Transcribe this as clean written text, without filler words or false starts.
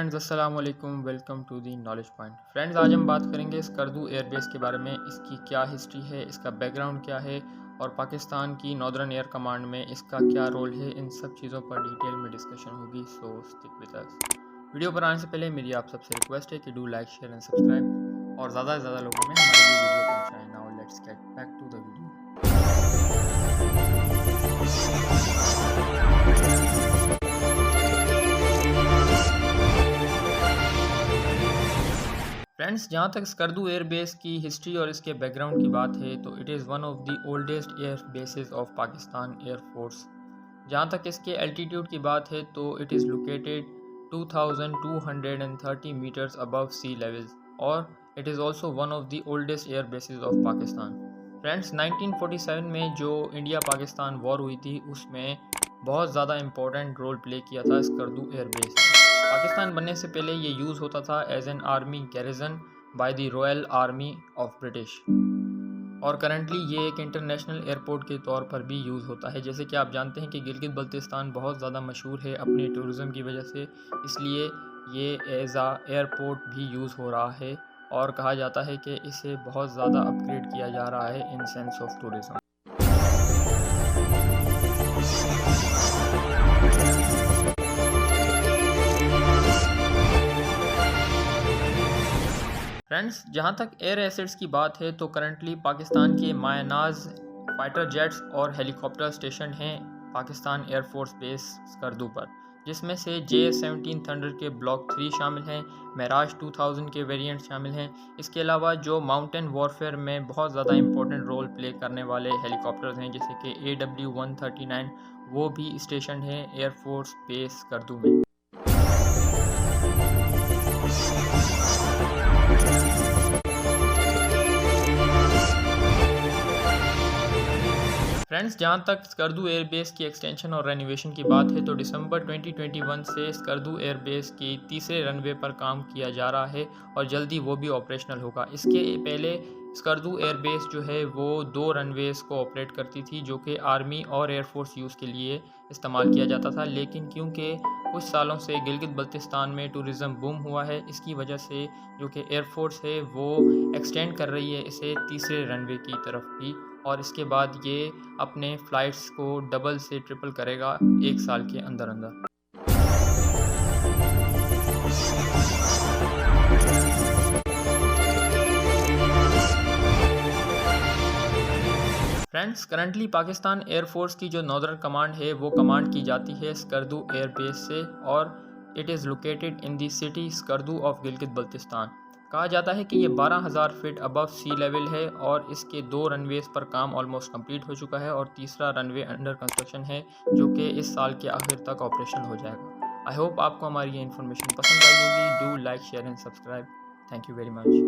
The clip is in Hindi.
फ्रेंड्स, अस्सलाम वालेकुम। Welcome to the knowledge point. Friends, आज हम बात करेंगे स्कर्दू एयरबेस के बारे में। इसकी क्या हिस्ट्री है, इसका बैकग्राउंड क्या है और पाकिस्तान की नॉर्दर्न एयर कमांड में इसका क्या रोल है। इन सब चीज़ों पर डिटेल में डिस्कशन होगी, सो स्टिक विद अस। वीडियो पर आने से पहले मेरी आप सबसे रिक्वेस्ट है कि do like, share and subscribe और ज़्यादा से ज़्यादा लोगों में हमारी वीडियो पहुँचाएँ। Now let's get back to the video. Friends, जहाँ तक स्कर्दू एयरबेस की हिस्ट्री और इसके बैकग्राउंड की बात है तो it is one of the oldest air bases of Pakistan air force. जहाँ तक इसके एल्टीट्यूड की बात है तो it is located 2230 meters above sea levels और it is also one of the oldest air bases of Pakistan. Friends, 1947 में जो इंडिया पाकिस्तान वॉर हुई थी उसमें बहुत ज़्यादा इम्पोर्टेंट रोल प्ले किया था स्कर्दू एयरबेस ने। पाकिस्तान बनने से पहले ये यूज़ होता था as an army garrison by the royal army of British और करंटली ये एक इंटरनेशनल एयरपोर्ट के तौर पर भी यूज़ होता है। जैसे कि आप जानते हैं कि गिलगित बल्तिस्तान बहुत ज़्यादा मशहूर है अपने टूरिज़म की वजह से, इसलिए ये एज आ एयरपोर्ट भी यूज़ हो रहा है और कहा जाता है कि इसे बहुत ज़्यादा अपग्रेड किया जा रहा है in sense of tourism. Friends, जहाँ तक एयर एसेट्स की बात है तो करंटली पाकिस्तान के मायनाज फाइटर जेट्स और हेलीकॉप्टर स्टेशन हैं पाकिस्तान एयरफोर्स बेस स्कर्दू पर, जिसमें से JS-17 थंडर के ब्लॉक 3 शामिल हैं, मेराज 2000 के वेरिएंट शामिल हैं। इसके अलावा जो माउंटेन वॉरफेयर में बहुत ज़्यादा इंपॉर्टेंट रोल प्ले करने वाले हेलीकॉप्टर्स हैं जैसे कि AW139, वो भी स्टेशन है एयरफोर्स बेस स्कर्दू में। फ्रेंड्स, जहाँ तक स्कर्दू एयरबेस की एक्सटेंशन और रेनोवेशन की बात है तो दिसंबर 2021 से स्कर्दू एयरबेस की तीसरे रनवे पर काम किया जा रहा है और जल्दी वो भी ऑपरेशनल होगा। इसके पहले स्कर्दू एयरबेस जो है वो 2 रनवेज को ऑपरेट करती थी जो कि आर्मी और एयरफोर्स यूज़ के लिए इस्तेमाल किया जाता था, लेकिन क्योंकि कुछ सालों से गिलगित बल्तिस्तान में टूरिज़म बूम हुआ है, इसकी वजह से जो कि एयरफोर्स है वो एक्सटेंड कर रही है इसे तीसरे रनवे की तरफ भी और इसके बाद ये अपने फ़्लाइट्स को डबल से ट्रिपल करेगा 1 साल के अंदर अंदर। फ्रेंड्स, करंटली पाकिस्तान एयरफोर्स की जो नॉर्दर्न कमांड है वो कमांड की जाती है स्कर्दू एयरबेस से और it is located in the city Skardu of Gilgit Baltistan. कहा जाता है कि ये 12,000 फीट अबव सी लेवल है और इसके 2 रनवेज पर काम ऑलमोस्ट कंप्लीट हो चुका है और तीसरा रनवे अंडर कंस्ट्रक्शन है जो कि इस साल के आखिर तक ऑपरेशन हो जाएगा। आई होप आपको हमारी ये इन्फॉर्मेशन पसंद आई होगी। Do like, share and subscribe. Thank you very much.